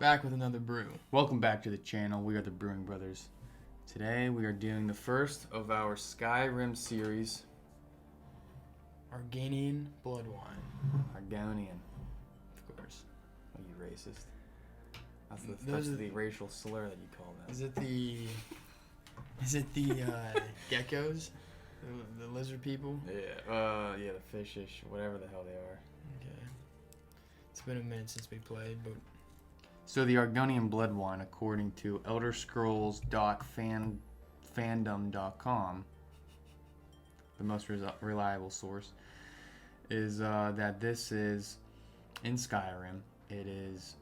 Back with another brew. Welcome back to the channel. We are the Brewing Brothers. Today we are doing the first of our Skyrim series. Argonian Bloodwine. Argonian. Of course. Are you racist? That's the racial slur that you call them. Is it the geckos? The lizard people? Yeah, the fishish, whatever the hell they are. Okay. It's been a minute since we played, but... So the Argonian Bloodwine, according to elderscrolls.fandom.com, the most reliable source, is that this is, in Skyrim, it is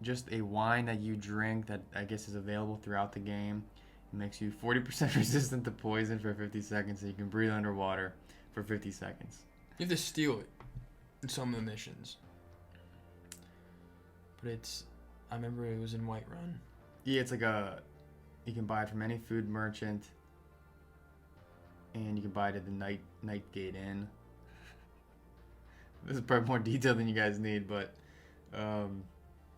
just a wine that you drink that I guess is available throughout the game. It makes you 40% resistant to poison for 50 seconds, so you can breathe underwater for 50 seconds. You have to steal it in some of the missions. But I remember it was in Whiterun. Yeah, it's like you can buy it from any food merchant, and you can buy it at the Nightgate Inn. This is probably more detailed than you guys need, but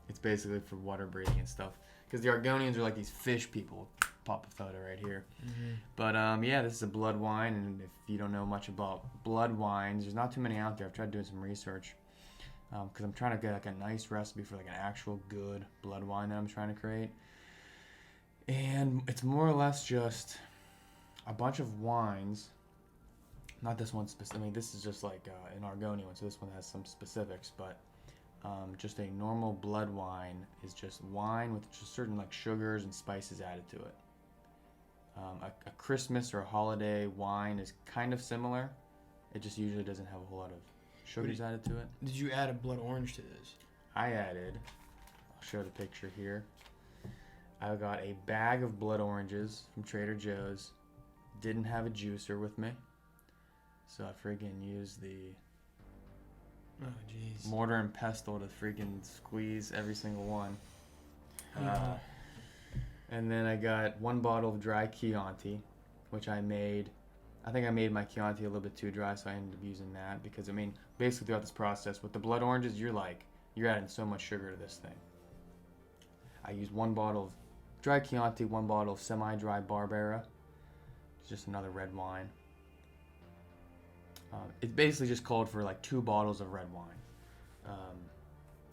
it's basically for water breathing and stuff. Because the Argonians are like these fish people. Pop a photo right here. Mm-hmm. But yeah, this is a blood wine, and if you don't know much about blood wines, there's not too many out there. I've tried doing some research because I'm trying to get like a nice recipe for like an actual good blood wine that I'm trying to create. And it's more or less just a bunch of wines. Not this one specific. I mean, this is just like an Argonian one, so this one has some specifics, but just a normal blood wine is just wine with just certain like sugars and spices added to it. A Christmas or a holiday wine is kind of similar. It just usually doesn't have a whole lot of sugars added to it. Did you add a blood orange to this? I added, I'll show the picture here. I got a bag of blood oranges from Trader Joe's. Didn't have a juicer with me, so I freaking used the mortar and pestle to freaking squeeze every single one. And then I got one bottle of dry Chianti, which I made. I think I made my Chianti a little bit too dry, so I ended up using that. Because, I mean, basically throughout this process, with the blood oranges, you're adding so much sugar to this thing. I used one bottle of dry Chianti, one bottle of semi-dry Barbera. It's just another red wine. It basically just called for like 2 bottles of red wine.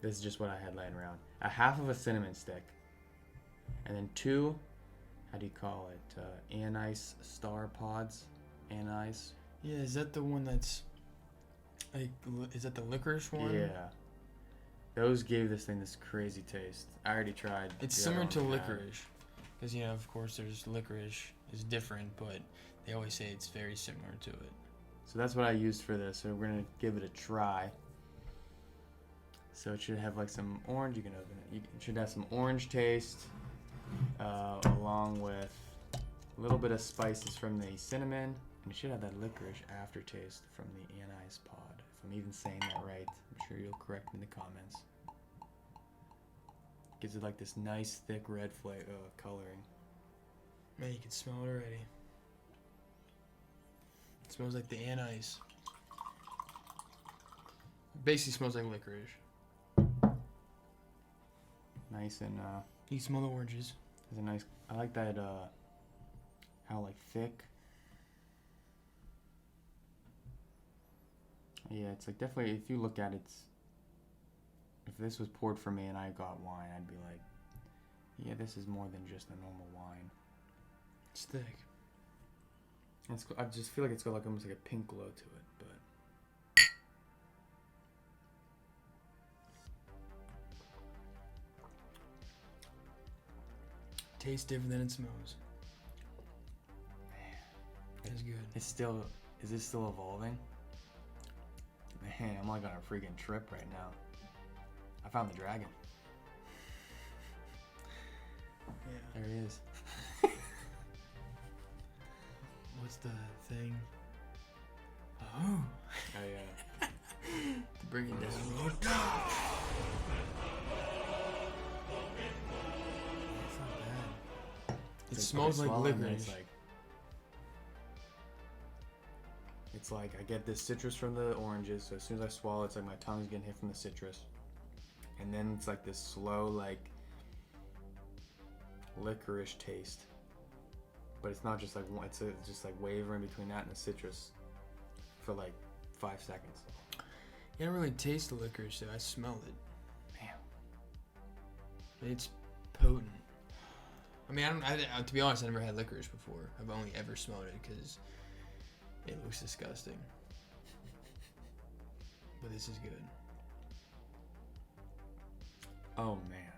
This is just what I had laying around. A half of a cinnamon stick. And then 2, how do you call it? Anise star pods. Anise. Yeah, is that the one that's like, is that the licorice one? Yeah. Those gave this thing this crazy taste. I already tried. It's similar to licorice. Because, you know, of course, there's licorice is different, but they always say it's very similar to it. So that's what I used for this. So we're going to give it a try. So it should have like some orange. You can open it. It should have some orange taste along with a little bit of spices from the cinnamon. And it should have that licorice aftertaste from the anise pod. If I'm even saying that right, I'm sure you'll correct me in the comments. Gives it like this nice thick red coloring. Man, you can smell it already. It smells like the anise. It basically smells like licorice. Nice and you can smell the oranges. It's a nice. I like that. How like thick. Yeah, it's like definitely. If you look at it, if this was poured for me and I got wine, I'd be like, yeah, this is more than just a normal wine. It's thick. I just feel like it's got like almost like a pink glow to it, but. Tastes different than it smells. Man, it's good. Is it still evolving? Man, I'm like on a freaking trip right now. I found the dragon. Yeah. There he is. What's the thing? Oh. Oh yeah. To bring it down. It's not bad. It smells like licorice. It's like I get this citrus from the oranges, so as soon as I swallow, it's like my tongue's getting hit from the citrus. and then it's like this slow, like licorice taste. But it's not just like one, it's just like wavering between that and the citrus for like 5 seconds. You don't really taste the licorice though. I smelled it. Man. It's potent. I mean, to be honest, I never had licorice before. I've only ever smelled it because it looks disgusting. But this is good. Oh man.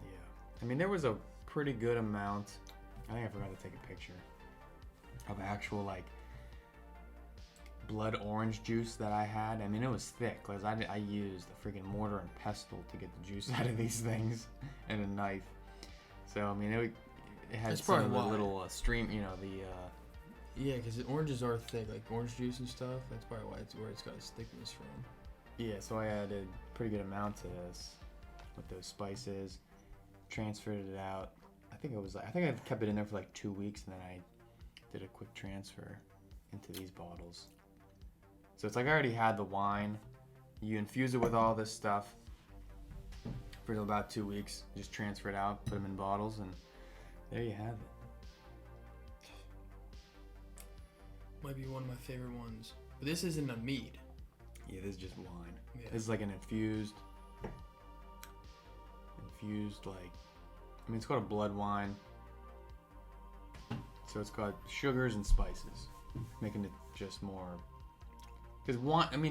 Yeah. I mean, there was a pretty good amount. I think I forgot to take a picture of actual like blood orange juice that I had. I mean, it was thick because I used a freaking mortar and pestle to get the juice out of these things and a knife. So I mean, it had That's some of probably the why. little stream, you know, the. Yeah, because the oranges are thick, like orange juice and stuff. That's probably why it's where it's got its thickness from. Yeah, so I added a pretty good amount to this with those spices, transferred it out. I think I kept it in there for like 2 weeks, and then I did a quick transfer into these bottles. So it's like I already had the wine. You infuse it with all this stuff for about 2 weeks. Just transfer it out, put them in bottles, and there you have it. Might be one of my favorite ones. But this isn't a mead. Yeah, this is just wine. Yeah. This is like an infused like, I mean, it's called a blood wine. So it's got sugars and spices, making it just more. Because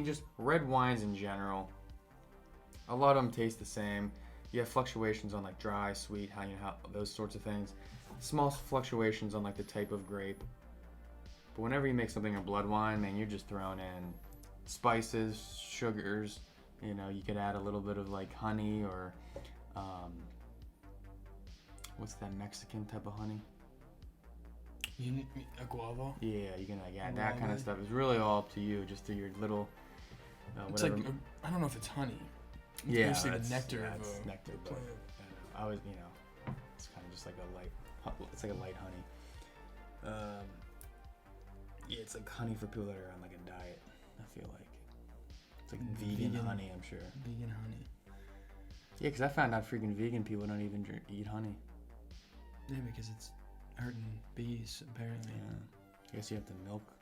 just red wines in general, a lot of them taste the same. You have fluctuations on like dry, sweet, how those sorts of things. Small fluctuations on like the type of grape. But whenever you make something a blood wine, man, you're just throwing in spices, sugars. You know, you could add a little bit of like honey or what's that Mexican type of honey? Agave? Yeah, you can like add that kind of stuff. It's really all up to you, just to your little. It's like I don't know if it's honey. It's yeah, basically that's, the nectar yeah, of it's a nectar. But plant. I was, it's kind of just like a light. It's like a light honey. Yeah, it's like honey for people that are on like a diet. I feel like it's like vegan honey. I'm sure. Vegan honey. Yeah, because I found out freaking vegan people don't even eat honey. Yeah, because it's hurting bees apparently. Yeah. I guess you have to milk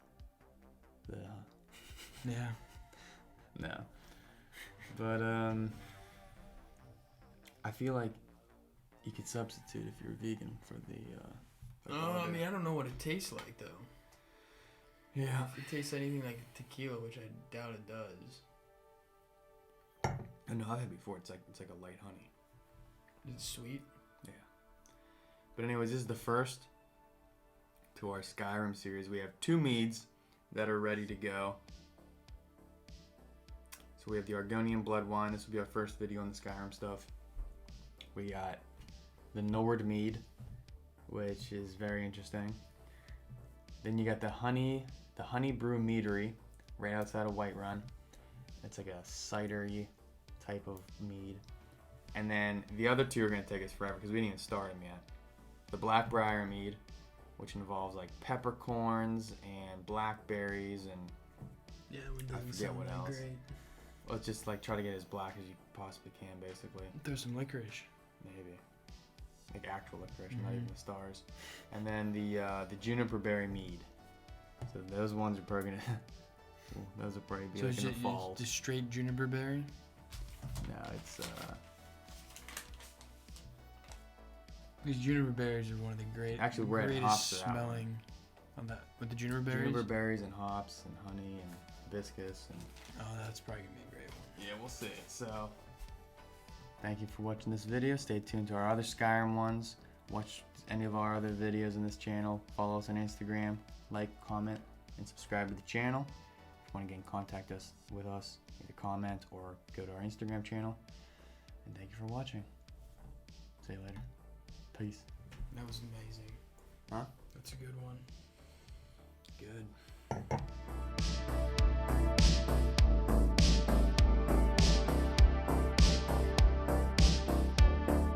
the. Yeah. No. But I feel like you could substitute if you're vegan for the. I mean, I don't know what it tastes like though. Yeah. If it tastes anything like tequila, which I doubt it does. I know I've had it before. It's like a light honey. It's sweet. Yeah. But anyways, this is the first to our Skyrim series. We have 2 meads that are ready to go. So we have the Argonian Bloodwine. This will be our first video on the Skyrim stuff. We got the Nord Mead, which is very interesting. Then you got the Honey Brew Meadery right outside of Whiterun. It's like a cidery type of mead. And then the other 2 are going to take us forever because we didn't even start them yet. The Blackbriar Mead, which involves like peppercorns and blackberries and Yeah, we're doing I forget what something else. great. Let's just like try to get as black as you possibly can, basically. Throw some licorice. Maybe. Like actual licorice, not even the stars. And then the juniper berry mead. So those ones are probably gonna. Those will probably be So like it's in the fall. just straight juniper berry. No, it's These juniper berries are one of the Actually, we're at greatest hops for that one. smelling on that with the juniper berries. juniper berries and hops and honey and hibiscus and. Oh, that's probably gonna be a great one. Yeah, we'll see. So, thank you for watching this video. Stay tuned to our other Skyrim ones. Watch any of our other videos on this channel. Follow us on Instagram. Like, comment, and subscribe to the channel. If you want to get in contact with us, either comment or go to our Instagram channel. And thank you for watching. See you later. Peace. That was amazing. Huh? That's a good one. Good.